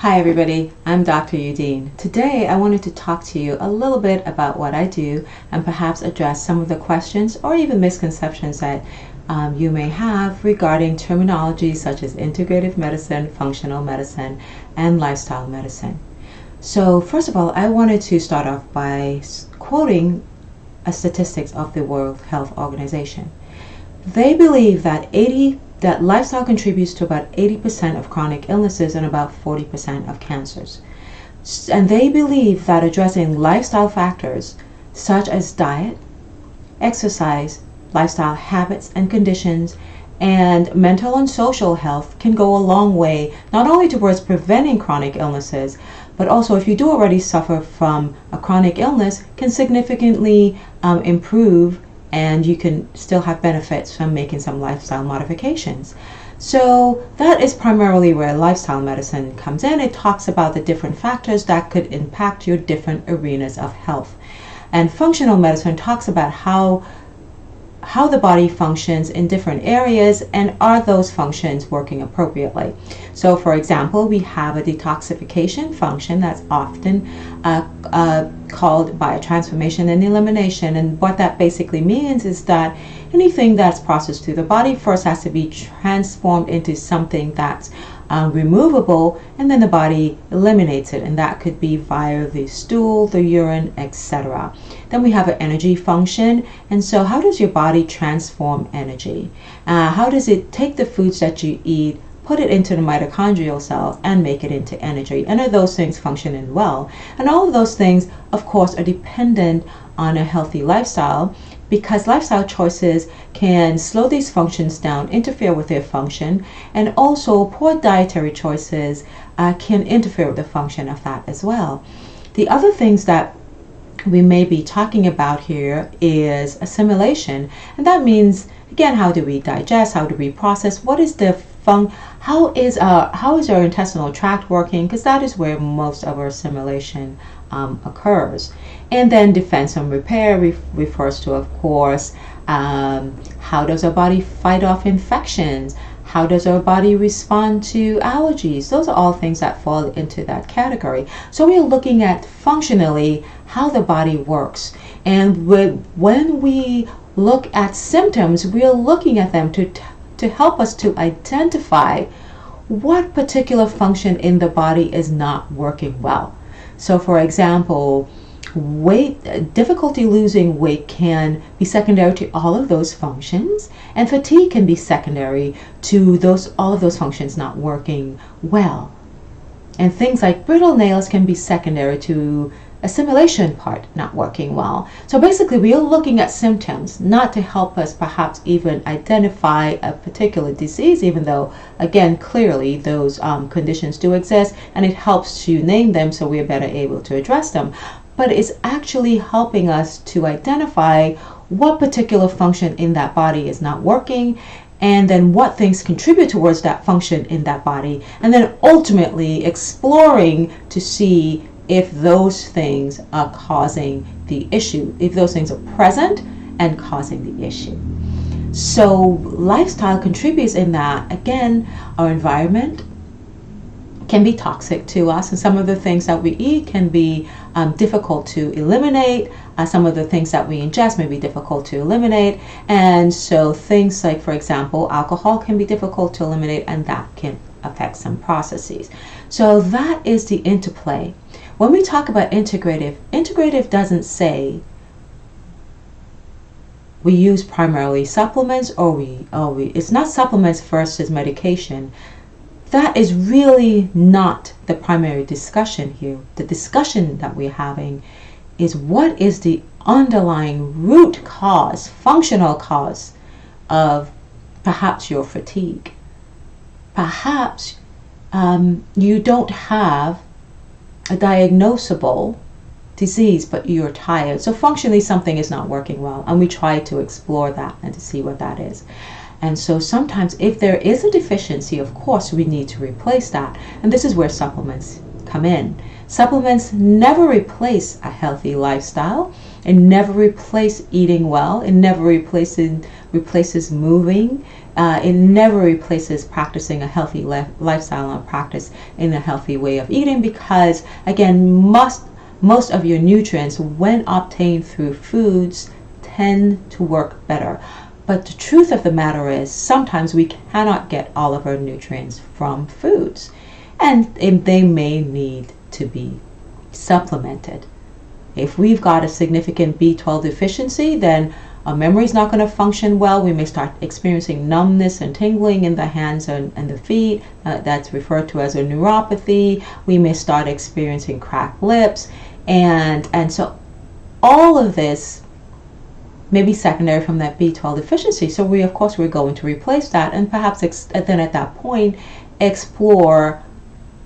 Hi everybody, I'm Dr. Udine. Today I wanted to talk to you a little bit about what I do and perhaps address some of the questions or even misconceptions that you may have regarding terminology such as integrative medicine, functional medicine, and lifestyle medicine. So first of all, I wanted to start off by quoting a statistics of the World Health Organization. They believe that lifestyle contributes to about 80% of chronic illnesses and about 40% of cancers. And they believe that addressing lifestyle factors such as diet, exercise, lifestyle habits and conditions, and mental and social health can go a long way, not only towards preventing chronic illnesses, but also if you do already suffer from a chronic illness, can significantly improve, and you can still have benefits from making some lifestyle modifications. So that is primarily where lifestyle medicine comes in. It talks about the different factors that could impact your different arenas of health. And functional medicine talks about how the body functions in different areas and are those functions working appropriately. So for example, we have a detoxification function that's often called biotransformation and elimination, and what that basically means is that anything that's processed through the body first has to be transformed into something that's removable, and then the body eliminates it, and that could be via the stool, the urine, etc. Then we have an energy function, and so how does your body transform energy? How does it take the foods that you eat, put it into the mitochondrial cells, and make it into energy? And are those things functioning well? And all of those things, of course, are dependent on a healthy lifestyle, because lifestyle choices can slow these functions down, interfere with their function, and also poor dietary choices can interfere with the function of that as well. The other things that we may be talking about here is assimilation, and that means, again, how do we digest, how do we process, what is the how is our intestinal tract working, because that is where most of our assimilation occurs. And then defense and repair refers to, of course, how does our body fight off infections, how does our body respond to allergies. Those are all things that fall into that category. So we are looking at functionally how the body works, and when we look at symptoms, we are looking at them to help us to identify what particular function in the body is not working well. So for example, difficulty losing weight can be secondary to all of those functions, and fatigue can be secondary to all of those functions not working well. And things like brittle nails can be secondary to assimilation part not working well. So basically we are looking at symptoms, not to help us perhaps even identify a particular disease, even though, again, clearly those conditions do exist, and it helps to name them so we are better able to address them. But it's actually helping us to identify what particular function in that body is not working, and then what things contribute towards that function in that body, and then ultimately exploring to see if those things are causing the issue, if those things are present and causing the issue. So lifestyle contributes in that. Again, our environment can be toxic to us, and some of the things that we eat can be difficult to eliminate. Some of the things that we ingest may be difficult to eliminate, and so things like, for example, alcohol can be difficult to eliminate, and that can affect some processes. So that is the interplay. When we talk about integrative doesn't say we use primarily supplements or it's not supplements versus medication. That is really not the primary discussion here. The discussion that we're having is what is the underlying root cause, functional cause of perhaps your fatigue. Perhaps you don't have a diagnosable disease, but you're tired. So functionally something is not working well, and we try to explore that and to see what that is. And so sometimes if there is a deficiency, of course we need to replace that, and this is where supplements come in. Supplements never replace a healthy lifestyle, and never replace eating well, and never replaces moving. it never replaces practicing a healthy lifestyle and practice in a healthy way of eating, because again, most of your nutrients, when obtained through foods, tend to work better. But the truth of the matter is, sometimes we cannot get all of our nutrients from foods, and they may need to be supplemented. If we've got a significant B12 deficiency, then our memory is not going to function well. We may start experiencing numbness and tingling in the hands and the feet. That's referred to as a neuropathy. We may start experiencing cracked lips. And so all of this may be secondary from that B12 deficiency. So we're going to replace that, and perhaps then at that point explore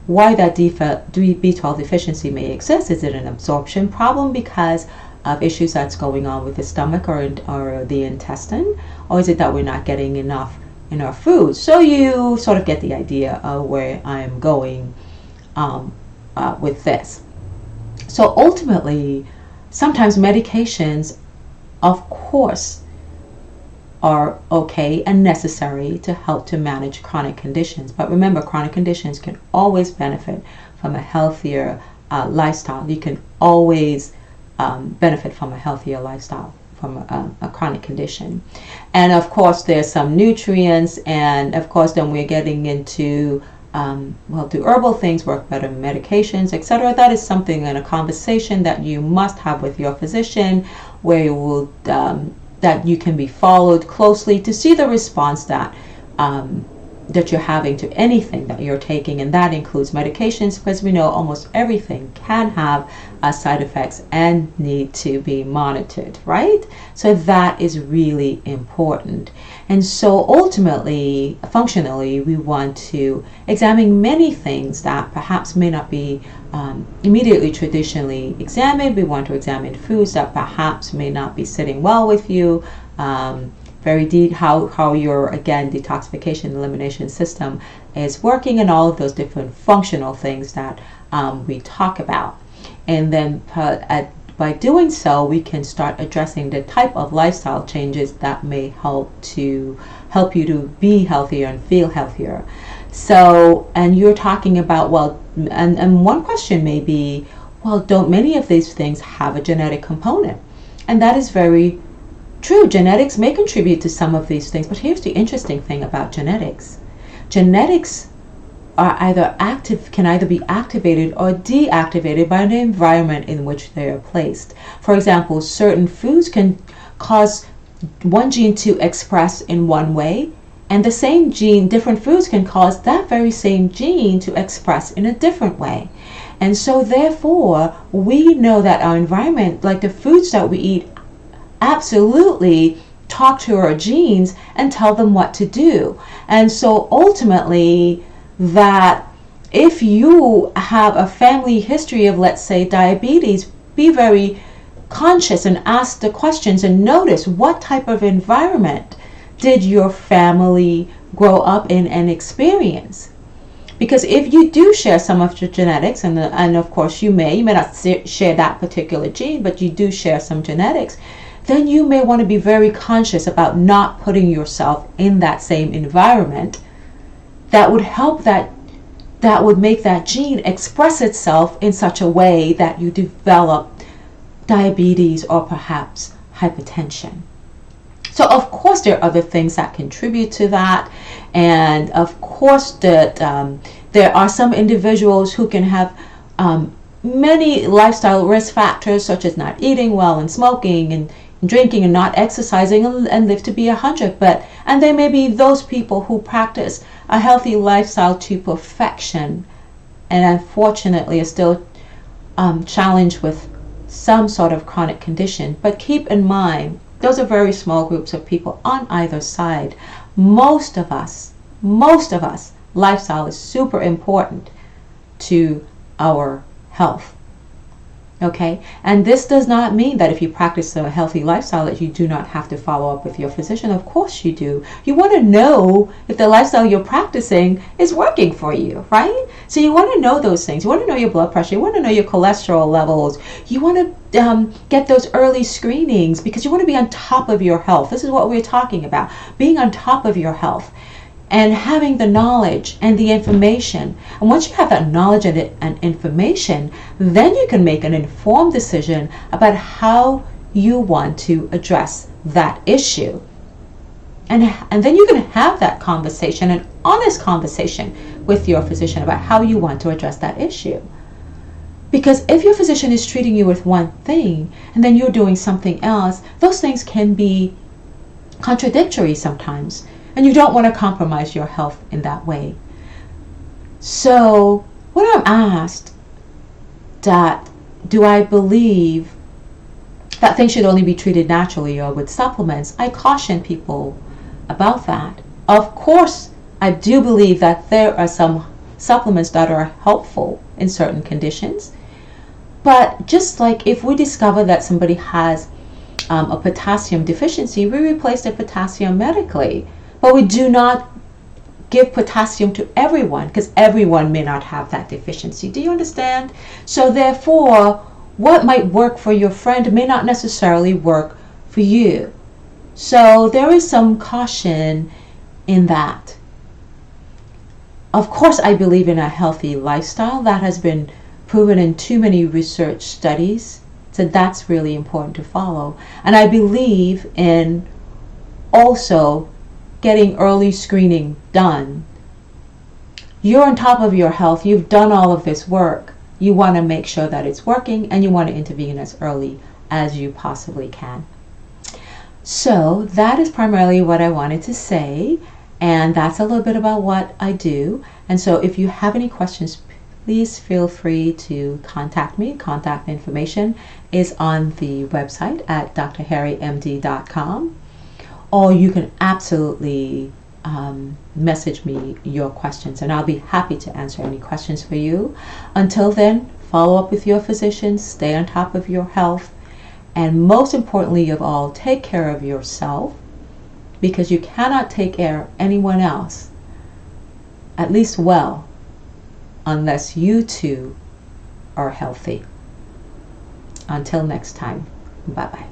why that B12 deficiency may exist. Is it an absorption problem because of issues that's going on with the stomach or the intestine, or is it that we're not getting enough in our food? So you sort of get the idea of where I am going with this. So ultimately, sometimes medications, of course, are okay and necessary to help to manage chronic conditions. But remember, chronic conditions can always benefit from a healthier lifestyle. You can always benefit from a healthier lifestyle from a chronic condition. And of course, there's some nutrients, and of course, then we're getting into do herbal things work better than medications, etc. That is something in a conversation that you must have with your physician, where you will that you can be followed closely to see the response that you're having to anything that you're taking, and that includes medications, because we know almost everything can have side effects and need to be monitored, right? So that is really important. And so ultimately, functionally, we want to examine many things that perhaps may not be immediately traditionally examined. We want to examine foods that perhaps may not be sitting well with you, very deep, how your, again, detoxification elimination system is working, and all of those different functional things that we talk about. And then by doing so, we can start addressing the type of lifestyle changes that may help you to be healthier and feel healthier. So, and you're talking about, and one question may be, don't many of these things have a genetic component? And that is very true. Genetics may contribute to some of these things, but here's the interesting thing about genetics. Genetics are can either be activated or deactivated by the environment in which they are placed. For example, certain foods can cause one gene to express in one way, and the same gene, different foods can cause that very same gene to express in a different way. And so therefore, we know that our environment, like the foods that we eat, absolutely talk to our genes and tell them what to do. And so ultimately, that if you have a family history of, let's say, diabetes, be very conscious and ask the questions and notice what type of environment did your family grow up in and experience. Because if you do share some of your genetics, and of course you may not share that particular gene, but you do share some genetics, then you may want to be very conscious about not putting yourself in that same environment that would help that would make that gene express itself in such a way that you develop diabetes or perhaps hypertension. So of course there are other things that contribute to that, and of course that there are some individuals who can have many lifestyle risk factors, such as not eating well and smoking and drinking and not exercising and live to be 100. And there may be those people who practice a healthy lifestyle to perfection and unfortunately are still challenged with some sort of chronic condition. But keep in mind, those are very small groups of people on either side. Most of us, lifestyle is super important to our health. Okay, and this does not mean that if you practice a healthy lifestyle that you do not have to follow up with your physician. Of course you do. You want to know if the lifestyle you're practicing is working for you, right? So you want to know those things. You want to know your blood pressure. You want to know your cholesterol levels. You want to get those early screenings because you want to be on top of your health. This is what we're talking about, being on top of your health. And having the knowledge and the information. And once you have that knowledge and information, then you can make an informed decision about how you want to address that issue. And then you can have that conversation, an honest conversation with your physician about how you want to address that issue. Because if your physician is treating you with one thing and then you're doing something else, those things can be contradictory sometimes. And you don't want to compromise your health in that way. So when I'm asked that, do I believe that things should only be treated naturally or with supplements, I caution people about that. Of course, I do believe that there are some supplements that are helpful in certain conditions. But just like if we discover that somebody has a potassium deficiency, we replace the potassium medically. But we do not give potassium to everyone because everyone may not have that deficiency. Do you understand? So therefore, what might work for your friend may not necessarily work for you. So there is some caution in that. Of course, I believe in a healthy lifestyle. That has been proven in too many research studies. So that's really important to follow. And I believe in also getting early screening done. You're on top of your health. You've done all of this work. You want to make sure that it's working and you want to intervene as early as you possibly can. So that is primarily what I wanted to say, and that's a little bit about what I do. And so if you have any questions, please feel free to contact me. Contact information is on the website at drharrymd.com. Or you can absolutely message me your questions, and I'll be happy to answer any questions for you. Until then, follow up with your physician, stay on top of your health, and most importantly of all, take care of yourself, because you cannot take care of anyone else, at least well, unless you too are healthy. Until next time, bye-bye.